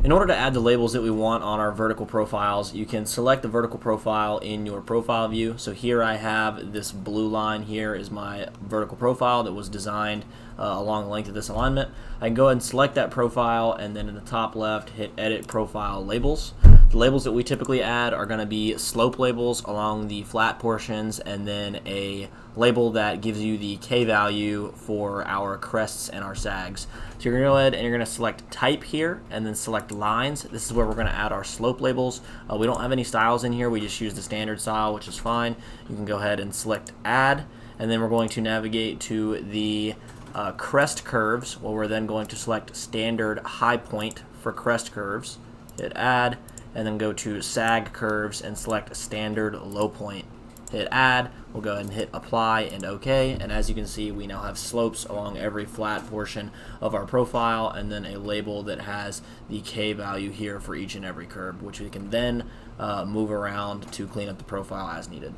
In order to add the labels that we want on our vertical profiles, you can select the vertical profile in your profile view. So here I have this blue line here is my vertical profile that was designed along the length of this alignment. I can go ahead and select that profile, and then in the top left hit Edit Profile Labels. The labels that we typically add are going to be slope labels along the flat portions, and then a label that gives you the K value for our crests and our sags. So you're going to go ahead and you're going to select Type here, and then select Lines. This is where we're going to add our slope labels. We don't have any styles in here. We just use the standard style, which is fine. You can go ahead and select Add, and then we're going to navigate to the crest curves, where we're then going to select Standard High Point for crest curves. Hit Add, and then go to Sag Curves and select Standard Low Point. Hit Add, we'll go ahead and hit Apply and OK, and as you can see, we now have slopes along every flat portion of our profile, and then a label that has the K value here for each and every curve, which we can then move around to clean up the profile as needed.